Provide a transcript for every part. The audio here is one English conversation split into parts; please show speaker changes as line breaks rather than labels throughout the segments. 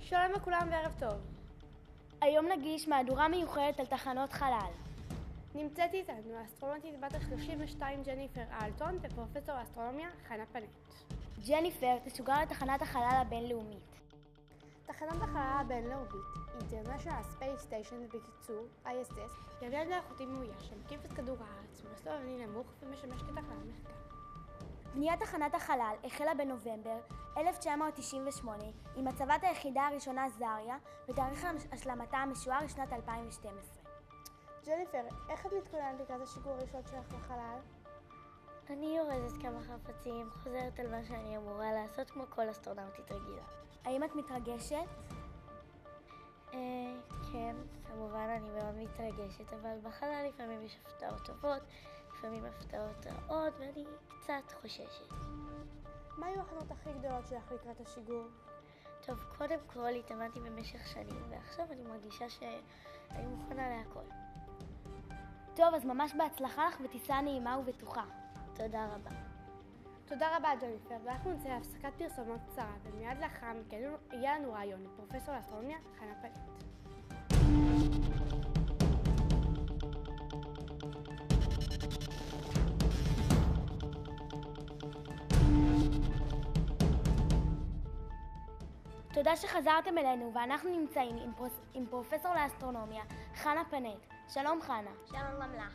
שלום לכולם וערב טוב.
היום נגיש מהדורה מיוחדת על תחנות חלל.
נמצאת איתנו האסטרונומית בת ה-32 ג'ניפר אלטון ופרופסור האסטרונומיה חנה פנט.
ג'ניפר תשוגר לתחנת החלל הבינלאומית.
תחנת החלל הבינלאומית, International Space Station בקיצור, ISS, היא אביזר מלאכותי מאויש שמקיף את כדור הארץ במסלול אבני נמוך ומשמש כתחנת מחקר.
בניית תחנת החלל החלה בנובמבר 1998 עם הצבת היחידה הראשונה זריה ותאריך השלמתה המשוער לשנת 2012.
ג'ניפר, איך את מתכוננת לקראת השיגור הראשון שלך לחלל?
אני יורדת כמה חפצים, חוזרת על מה שאני אמורה לעשות כמו כל אסטרונאוטית רגילה.
האם את מתרגשת?
כן, כמובן אני מאוד מתרגשת, אבל בחלל לפעמים יש הפתעות טובות, לפעמים הפתעות רעות, ואני קצת חוששת.
מה היו ההכנות הכי גדולות שלך לקראת השיגור?
טוב, קודם כל התאמנתי במשך שנים, ועכשיו אני מרגישה שאני מוכנה להכל.
טוב, אז ממש בהצלחה לך וטיסה נעימה ובטוחה.
תודה רבה.
תודה רבה ג'ניפר, ואנחנו נצא להפסקת פרסומות קצרה, ומיד לאחר מכן יהיה לנו רעיון עם פרופסור האסטרונומיה חנה פנט.
תודה שחזרתם אלינו, ואנחנו נמצאים עם פרופסור לאסטרונומיה חנה פנט. שלום חנה.
שלום גם לך.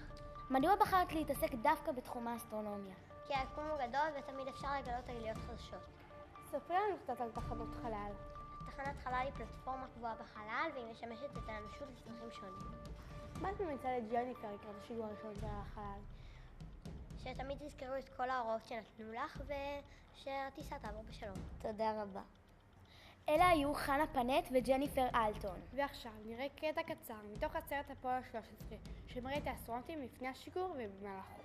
מדוע בחרת להתעסק דווקא בתחום האסטרונומיה?
כי היקום הוא גדול ותמיד אפשר לגלות תגליות חדשות.
ספרי לנו קצת על תחנות חלל.
תחנת חלל היא פלטפורמה קבועה בחלל והיא משמשת את האנושות לצרכים שונים.
מה את ממליצה לג'ניפר לקראת השיגור הראשון של החלל?
שתמיד תזכרו את כל ההוראות שנתנו לך ושהטיסה תעבור בשלום. תודה רבה.
אלה היו חנה פנט וג'ניפר אלטון.
ועכשיו נראה קטע קצר מתוך הסרט אפולו 13 שמראה את האסטרונאוטים לפני השיגור ובמהלכו.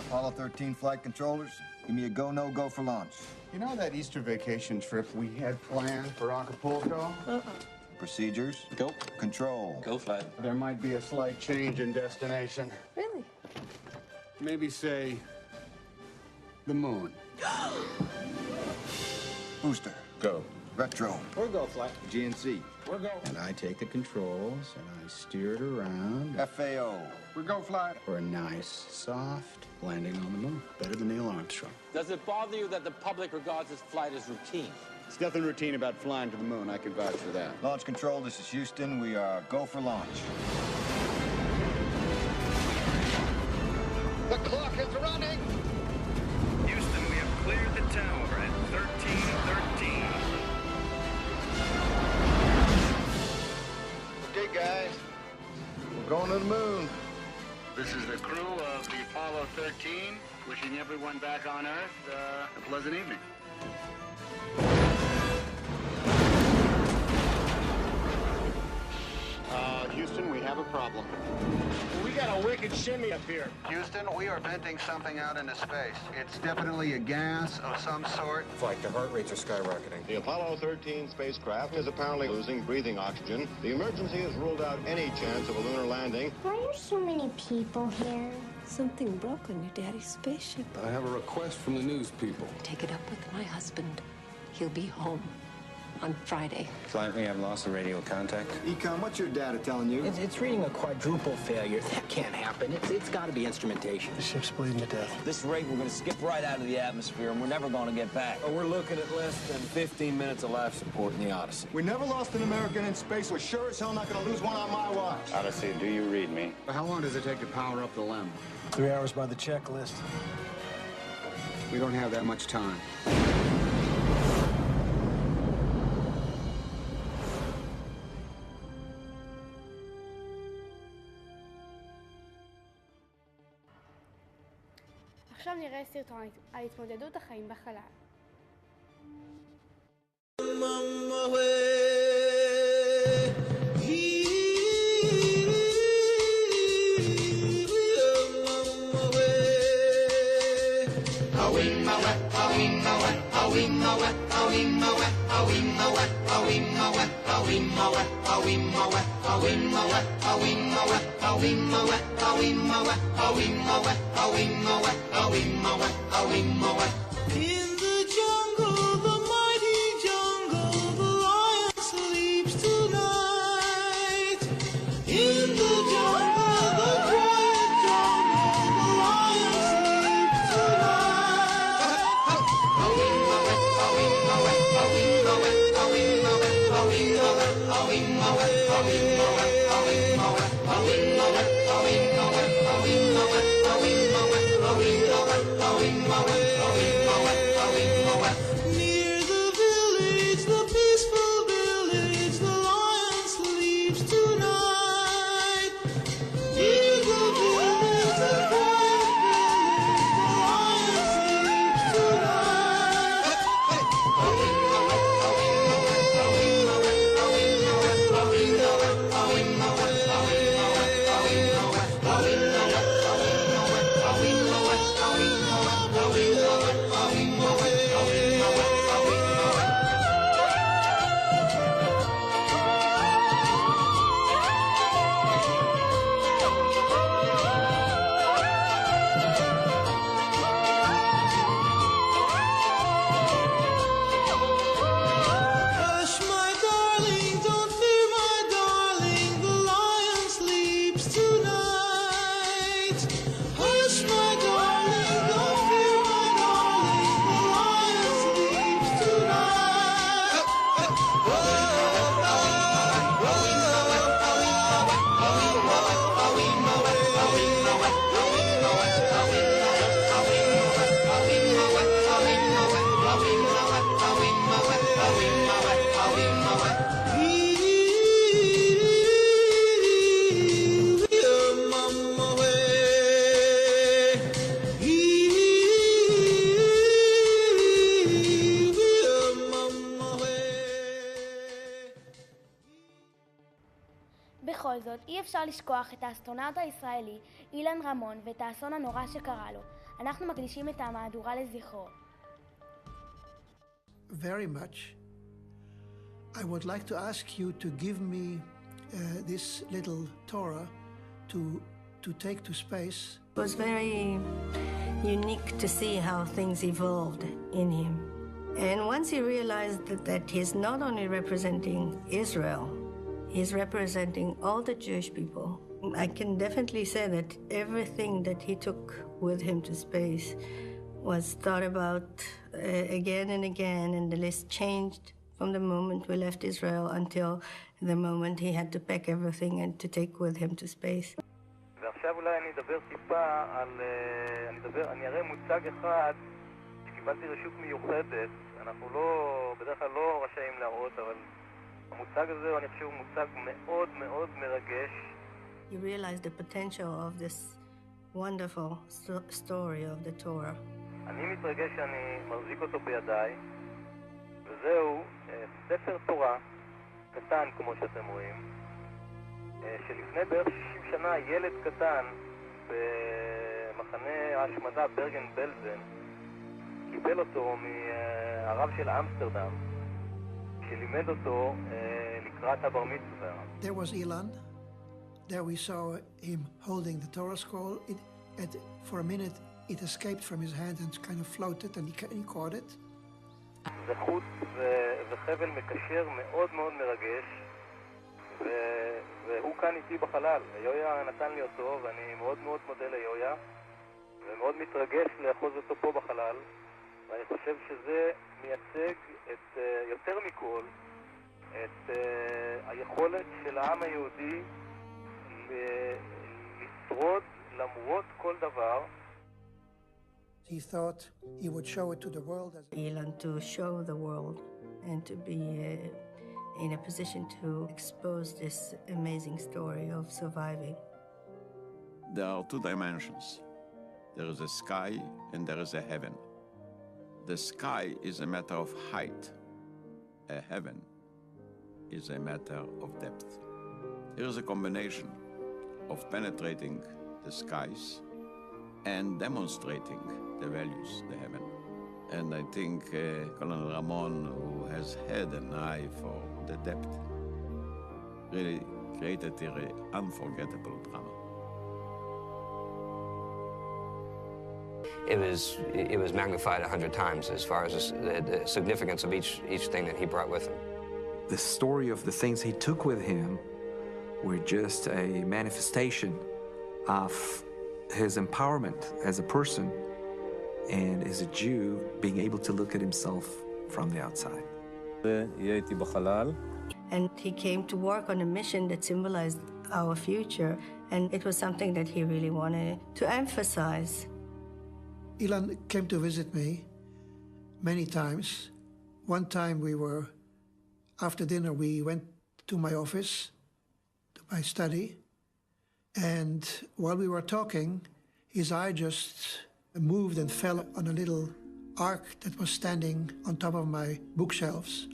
Apollo 13 flight controllers, give me a go, no go for launch.
You know that Easter vacation trip we had planned for Acapulco?
Procedures. Go. Control.
Go flight.
There might be a slight change in destination.
Really?
Maybe say the moon.
Booster.
Go.
Retro.
Or go flight.
GNC.
Or go.
And I take the controls and I steer it around
FAO.
we go fly for a nice, soft landing on the moon. Better than Neil Armstrong.
Does it bother you that the public regards this flight as routine?
There's nothing routine about flying to the moon. I can vouch for that.
Launch control, this is Houston. We are go for launch.
The clock is running!
Houston, we have cleared the tower at 13:13.
Okay, guys. We're going to the moon.
This is the crew of the Apollo 13, wishing everyone back on Earth a pleasant evening. Houston, we have a problem.
We got a wicked shimmy up here.
Houston, we are venting something out into space. It's definitely a gas of some sort.
Flight, the heart rates are skyrocketing.
The Apollo 13 spacecraft is apparently losing breathing oxygen. The emergency has ruled out any chance of a lunar landing.
Why are so many people here?
Something broke on your daddy's spaceship.
I have a request from the news people.
Take it up with my husband. He'll be home on Friday.
Flight, we have lost the radio contact.
Econ, what's your data telling you?
It's reading a quadruple failure. That can't happen. It's got to be instrumentation. The ship's bleeding to death.
This rate, we're going to skip right out of the atmosphere, and we're never going to get back.
Oh, we're looking at less than 15 minutes of life support in the Odyssey.
We never lost an American in space. We're sure as hell not going to lose one on my watch.
Odyssey, do you read me?
How long does it take to power up the LEM?
3 hours by the checklist.
We don't have that much time.
עכשיו נראה סרטון על התמודדות החיים בחלל.
בכל זאת, אי אפשר לשכוח את האסטרונאוט הישראלי אילן רמון ואת האסון הנורא שקרה לו. אנחנו מקדישים את המהדורה לזכרו.
Very much. I would like to ask you to give me this little Torah to take to space.
It was very unique to see how things evolved in him. And once he realized that he's not only representing Israel, he's representing all the Jewish people. I can definitely say that everything that he took with him to space was thought about again and again, and the list changed from the moment we left Israel until the moment he had to pack everything and to take with him to space.
ועכשיו אולי אני אדבר טיפה על... אני אראה מוצג אחד שקיבלתי רשות מיוחדת. אנחנו בדרך כלל לא רשאים להראות, אבל המוצג הזה אני חושב מוצג מאוד מאוד מרגש.
You realize the potential of this wonderful story of the Torah.
אני מתרגש שאני מחזיק אותו בידיי, וזהו ספר תורה קטן כמו שאתם רואים, שלפני בערך 60 שנה ילד קטן במחנה ההשמדה ברגן בלזן קיבל אותו מהרב של אמסטרדם, שלימד אותו לקראת הבר מצווה.
There was Ilan. There we saw him holding the Torah scroll. For a minute it escaped from his hand and kind of floated, and he caught it.
זה חוט וחבל מקשר מאוד מאוד מרגש, והוא כאן איתי בחלל. יויה נתן לי אותו, ואני מאוד מאוד מודה ליויה, ומאוד מתרגש לאחוז אותו פה בחלל, ואני חושב שזה מייצג יותר מכל את היכולת של העם היהודי לשרוד למרות כל דבר.
He thought he would show it to the world.
Ilan to show the world and to be in a position to expose this amazing story of surviving.
There are two dimensions. There is a sky and there is a heaven. The sky is a matter of height. A heaven is a matter of depth. Here is a combination of penetrating the skies and demonstrating the values, the heaven. And I think Colonel Ramon, who has had an eye for the depth, really created an unforgettable drama.
It was magnified 100 times as far as the significance of each thing that he brought with him.
The story of the things he took with him were just a manifestation of his empowerment as a person and as a Jew being able to look at himself from the outside.
And he came to work on a mission that symbolized our future, and it was something that he really wanted to emphasize.
Ilan came to visit me many times. One time after dinner, we went to my office, to my study, and while we were talking, his eye just moved and fell on a little ark that was standing on top of my bookshelves.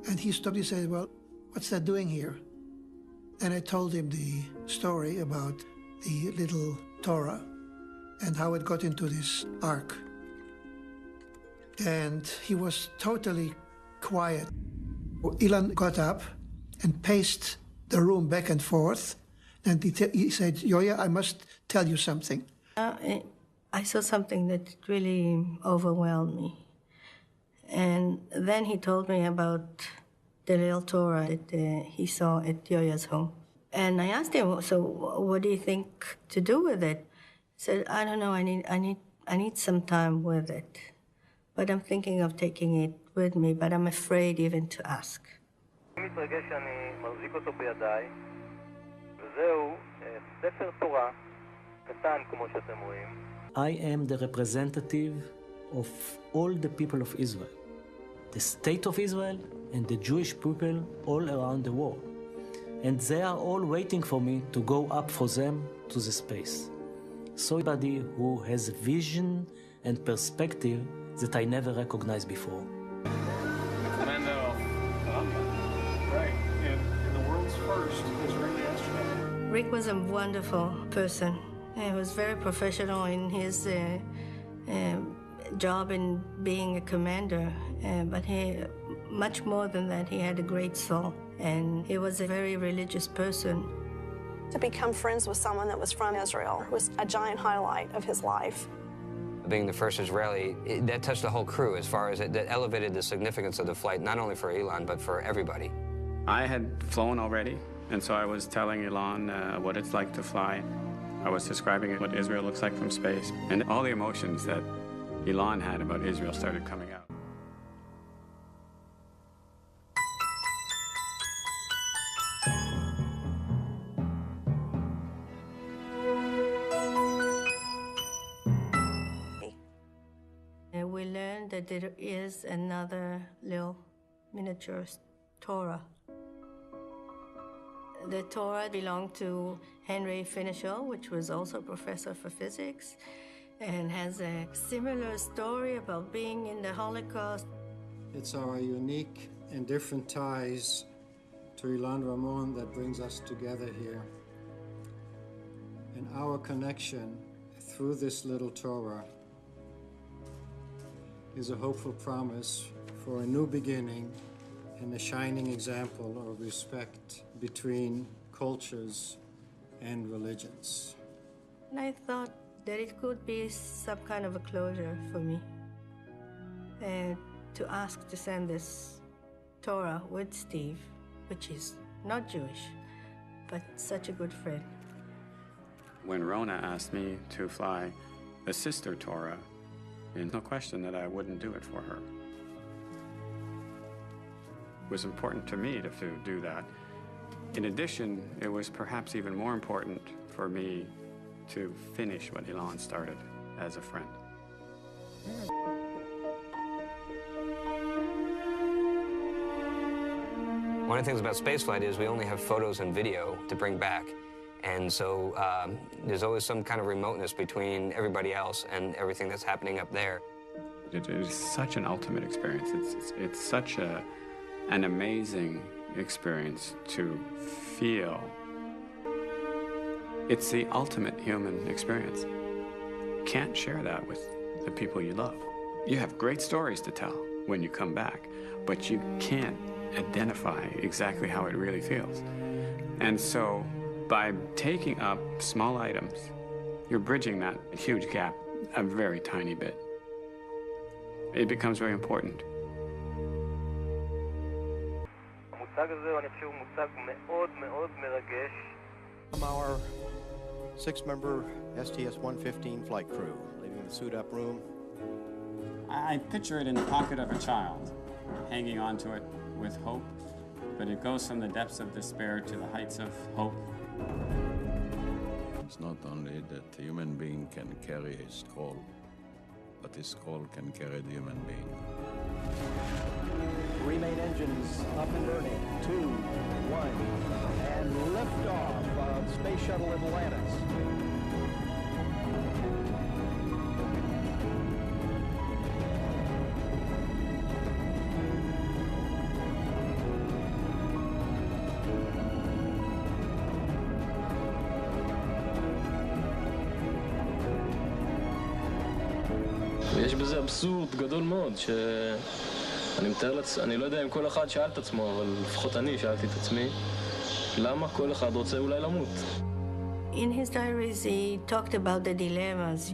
And he stopped and said, "Well, what's that doing here?" And I told him the story about the little Torah and how it got into this ark. And he was totally quiet. Ilan got up and paced the room back and forth, and he said, "Yoya, I must tell you something."
I saw something that really overwhelmed me. And then he told me about the little Torah that he saw at Yoya's home. And I asked him, "So what do you think to do with it?" He said, "I don't know, I need some time with it. But I'm thinking of taking it with me, but I'm afraid even to ask."
אני מתרגש שאני מחזיק אותו בידיי, וזהו ספר תורה קטן כמו שאתם רואים.
I am the representative of all the people of Israel, the state of Israel and the Jewish people all around the world. And they are all waiting for me to go up for them to the space. Somebody who has vision and perspective that I never recognized before.
Commando, right, and the world's first Israeli astronaut.
Rick was a wonderful person. He was very professional in his job in being a commander, but much more than that, he had a great soul, and he was a very religious person.
To become friends with someone that was from Israel was a giant highlight of his life.
Being the first Israeli, that touched the whole crew as far as that elevated the significance of the flight, not only for Ilan, but for everybody.
I had flown already, and so I was telling Ilan what it's like to fly. I was describing what Israel looks like from space, and all the emotions that Ilan had about Israel started coming out.
We learned that there is another little miniature Torah. The Torah belonged to Henry Finisher, which was also a professor for physics, and has a similar story about being in the Holocaust.
It's our unique and different ties to Ilan Ramon that brings us together here. And our connection through this little Torah is a hopeful promise for a new beginning and a shining example of respect between cultures and religions.
And I thought that it could be some kind of a closure for me to ask to send this Torah with Steve, which is not Jewish, but such a good friend.
When Rona asked me to fly the sister Torah, there's no question that I wouldn't do it for her. It was important to me to do that. In addition, it was perhaps even more important for me to finish what Ilan started as a friend.
One of the things about spaceflight is we only have photos and video to bring back. And so there's always some kind of remoteness between everybody else and everything that's happening up there.
It is such an ultimate experience. It's such an amazing experience to feel. It's the ultimate human experience. Can't share that with the people you love. You have great stories to tell when you come back, but you can't identify exactly how it really feels. And so by taking up small items, you're bridging that huge gap a very tiny bit. It becomes very important.
המוצג הזה, אני חושב, הוא מוצג מאוד מאוד מרגש.
I'm our 6-member STS-115 flight crew, leaving the suit-up room.
I picture it in the pocket of a child, hanging onto it with hope, but it goes from the depths of despair to the heights of hope.
It's not only that the human being can carry his scroll, but his scroll can carry the human being.
3 main engines up and burning. 2, 1, and liftoff of Space Shuttle Atlantis.
ויש בזה אבסורד גדול מאוד, אני לא יודע אם כל אחד שאל את עצמו, אבל לפחות אני שאלתי את עצמי, למה כל אחד רוצה אולי למות?
In his diaries he talked about the dilemmas.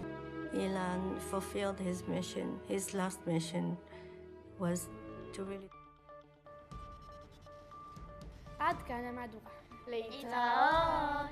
Ilan fulfilled his mission. His last mission was to really...
עד כאן המהדורה.
להתראות.